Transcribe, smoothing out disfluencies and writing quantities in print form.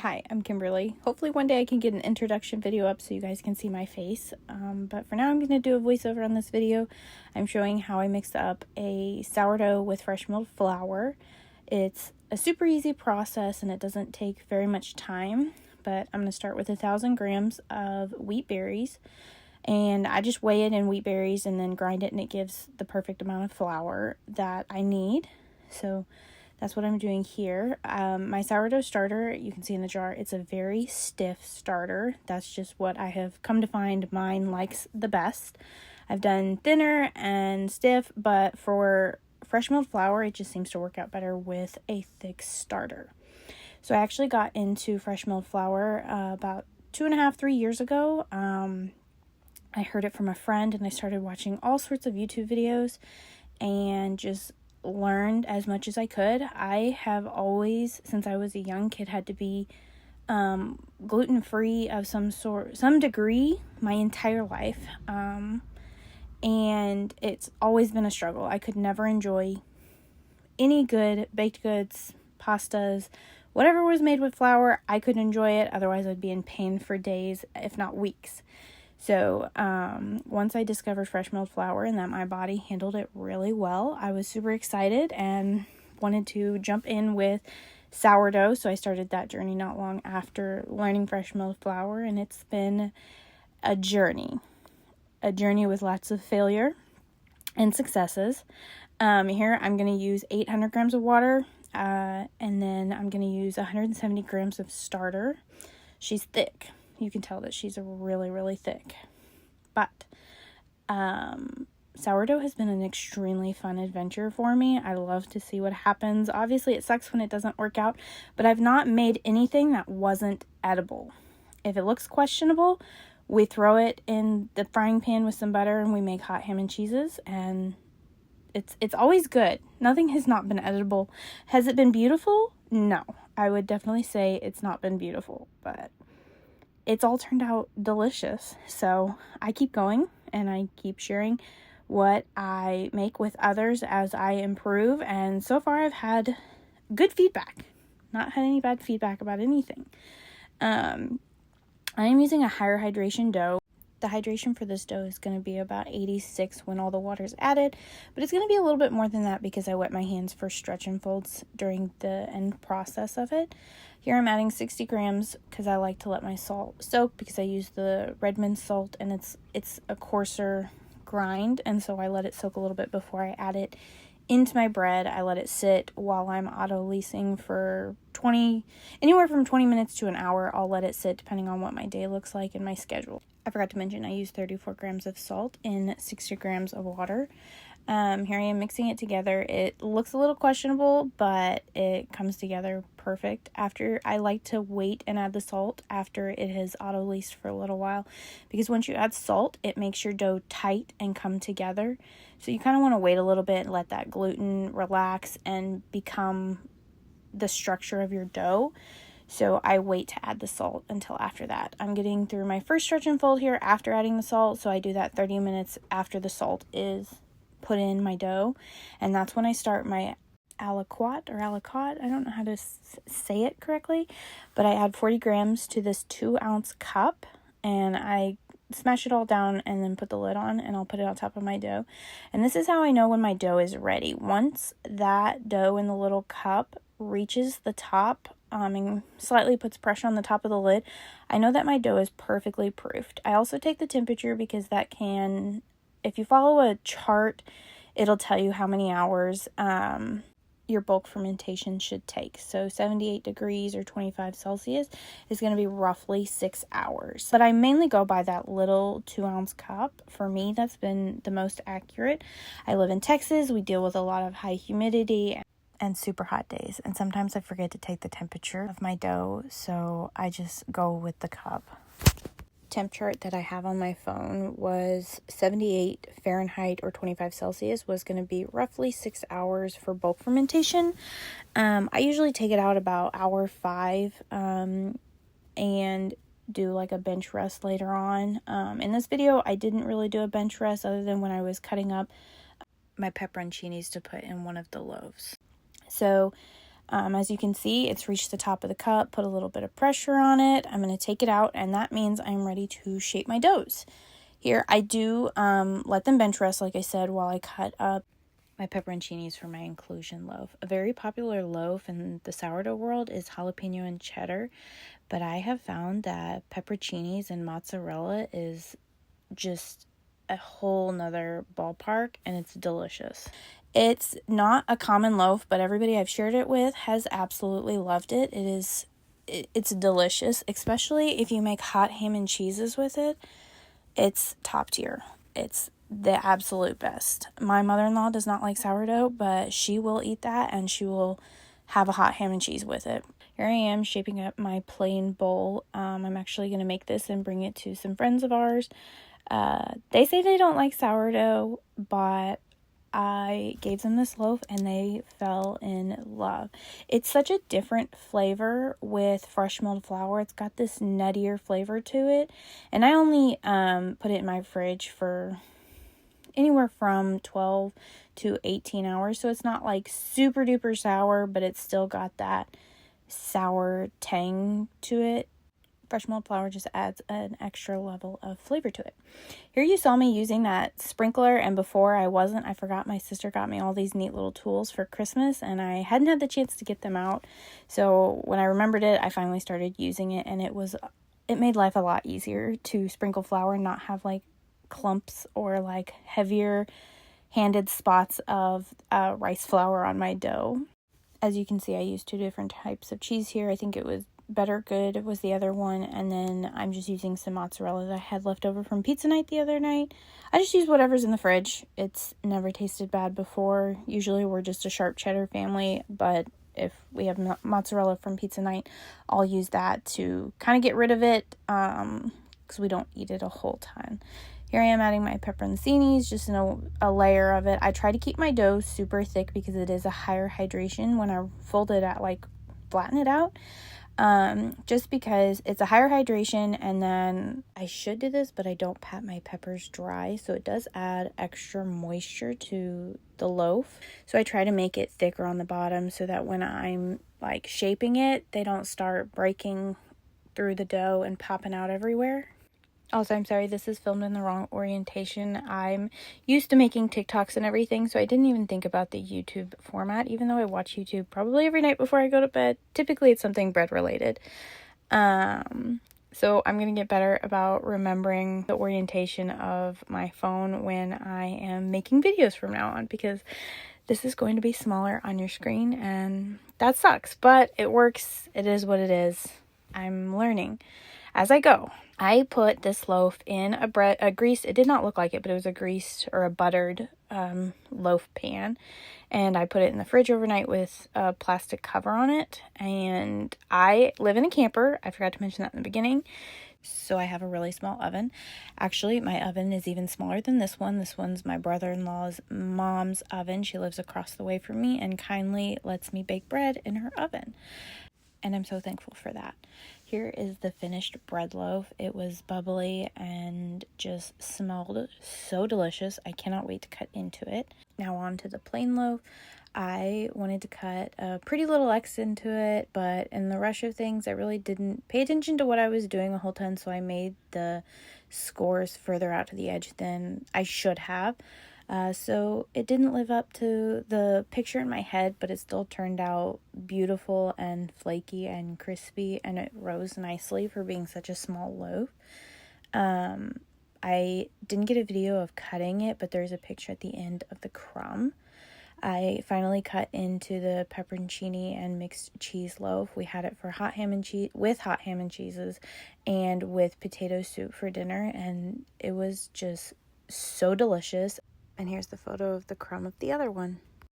Hi, I'm Kimberly. Hopefully one day I can get an introduction video up so you guys can see my face. But for now I'm going to do a voiceover on this video. I'm showing how I mixed up a sourdough with fresh milled flour. It's a super easy process and it doesn't take very much time. But I'm going to start with 1,000 grams of wheat berries. And I just weigh it in wheat berries and then grind it, and it gives the perfect amount of flour that I need. So that's what I'm doing here. My sourdough starter, you can see in the jar, it's a very stiff starter. That's just what I have come to find mine likes the best. I've done thinner and stiff, but for fresh milled flour, it just seems to work out better with a thick starter. So I actually got into fresh milled flour about 2.5, 3 years ago. I heard it from a friend and I started watching all sorts of YouTube videos and just learned as much as I could. I have always, since I was a young kid, had to be gluten-free of some degree my entire life. And it's always been a struggle. I could never enjoy any good baked goods, pastas, whatever was made with flour. I could enjoy it. Otherwise, I'd be in pain for days, if not weeks. So once I discovered fresh milled flour and that my body handled it really well, I was super excited and wanted to jump in with sourdough. So I started that journey not long after learning fresh milled flour, and it's been a journey with lots of failure and successes. Here I'm going to use 800 grams of water, and then I'm going to use 170 grams of starter. She's thick. You can tell that she's really, really thick. But sourdough has been an extremely fun adventure for me. I love to see what happens. Obviously, it sucks when it doesn't work out, but I've not made anything that wasn't edible. If it looks questionable, we throw it in the frying pan with some butter and we make hot ham and cheeses, and it's always good. Nothing has not been edible. Has it been beautiful? No. I would definitely say it's not been beautiful, but it's all turned out delicious. So I keep going and I keep sharing what I make with others as I improve. And so far I've had good feedback. Not had any bad feedback about anything. I am using a higher hydration dough. The hydration for this dough is going to be about 86 when all the water is added, but it's going to be a little bit more than that because I wet my hands for stretch and folds during the end process of it. Here I'm adding 60 grams because I like to let my salt soak because I use the Redmond salt and it's a coarser grind, and so I let it soak a little bit before I add it into my bread. I let it sit while I'm auto-leasing for anywhere from 20 minutes to an hour. I'll let it sit depending on what my day looks like and my schedule. I forgot to mention I use 34 grams of salt in 60 grams of water. Here I am mixing it together. It looks a little questionable, but it comes together perfect. After, I like to wait and add the salt after it has auto-leased for a little while, because once you add salt, it makes your dough tight and come together. So you kind of want to wait a little bit and let that gluten relax and become the structure of your dough. So I wait to add the salt until after that. I'm getting through my first stretch and fold here after adding the salt, so I do that 30 minutes after the salt is put in my dough, and that's when I start my aliquot or aliquot. I don't know how to say it correctly, but I add 40 grams to this 2-ounce cup, and I smash it all down and then put the lid on, and I'll put it on top of my dough. And this is how I know when my dough is ready. Once that dough in the little cup reaches the top and slightly puts pressure on the top of the lid, I know that my dough is perfectly proofed. I also take the temperature because that can, if you follow a chart, it'll tell you how many hours your bulk fermentation should take. So 78 degrees or 25 Celsius is going to be roughly 6 hours. But I mainly go by that little 2-ounce cup. For me, that's been the most accurate. I live in Texas. We deal with a lot of high humidity and super hot days, and sometimes I forget to take the temperature of my dough, so I just go with the cup. Temp chart that I have on my phone was 78 Fahrenheit or 25 Celsius was going to be roughly 6 hours for bulk fermentation. I usually take it out about hour 5 and do like a bench rest later on. In this video, I didn't really do a bench rest other than when I was cutting up my pepperoncinis to put in one of the loaves. So As you can see, it's reached the top of the cup, put a little bit of pressure on it. I'm going to take it out, and that means I'm ready to shape my doughs. Here, I do let them bench rest, like I said, while I cut up my pepperoncinis for my inclusion loaf. A very popular loaf in the sourdough world is jalapeno and cheddar, but I have found that pepperoncinis and mozzarella is just a whole nother ballpark, and it's delicious. It's not a common loaf, but everybody I've shared it with has absolutely loved it. It's delicious, especially if you make hot ham and cheeses with it. It's top tier. It's the absolute best. My mother-in-law does not like sourdough, but she will eat that, and she will have a hot ham and cheese with it. Here I am shaping up my plain bowl. I'm actually going to make this and bring it to some friends of ours. They say they don't like sourdough, but I gave them this loaf and they fell in love. It's such a different flavor with fresh milled flour. It's got this nuttier flavor to it. And I only put it in my fridge for anywhere from 12 to 18 hours. So it's not like super duper sour, but it's still got that sour tang to it. Fresh milled flour just adds an extra level of flavor to it. Here you saw me using that sprinkler, and before I wasn't. I forgot my sister got me all these neat little tools for Christmas, and I hadn't had the chance to get them out. So when I remembered it, I finally started using it, and it made life a lot easier to sprinkle flour and not have like clumps or like heavier handed spots of rice flour on my dough. As you can see, I used 2 different types of cheese here. I think it was Better Good was the other one, and then I'm just using some mozzarella that I had left over from pizza night the other night. I just use whatever's in the fridge. It's never tasted bad before. Usually we're just a sharp cheddar family, but if we have mozzarella from pizza night, I'll use that to kind of get rid of it, because we don't eat it a whole ton. Here I am adding my pepperoncinis, just in a layer of it. I try to keep my dough super thick because it is a higher hydration when I fold it out, like flatten it out. Just because it's a higher hydration, and then I should do this, but I don't pat my peppers dry, so it does add extra moisture to the loaf. So I try to make it thicker on the bottom so that when I'm like shaping it, they don't start breaking through the dough and popping out everywhere. Also, I'm sorry, this is filmed in the wrong orientation. I'm used to making TikToks and everything, so I didn't even think about the YouTube format, even though I watch YouTube probably every night before I go to bed. Typically, it's something bread related. So I'm going to get better about remembering the orientation of my phone when I am making videos from now on, because this is going to be smaller on your screen, and that sucks, but it works. It is what it is. I'm learning as I go. I put this loaf in a greased, it did not look like it, but it was a greased or a buttered loaf pan. And I put it in the fridge overnight with a plastic cover on it. And I live in a camper. I forgot to mention that in the beginning. So I have a really small oven. Actually, my oven is even smaller than this one. This one's my brother-in-law's mom's oven. She lives across the way from me and kindly lets me bake bread in her oven. And I'm so thankful for that. Here is the finished bread loaf. It was bubbly and just smelled so delicious. I cannot wait to cut into it. Now on to the plain loaf. I wanted to cut a pretty little X into it, but in the rush of things, I really didn't pay attention to what I was doing a whole ton, so I made the scores further out to the edge than I should have. So it didn't live up to the picture in my head, but it still turned out beautiful and flaky and crispy, and it rose nicely for being such a small loaf. I didn't get a video of cutting it, but there's a picture at the end of the crumb. I finally cut into the pepperoncini and mixed cheese loaf. We had it for hot ham and cheese, with hot ham and cheeses, and with potato soup for dinner, and it was just so delicious. And here's the photo of the crumb of the other one.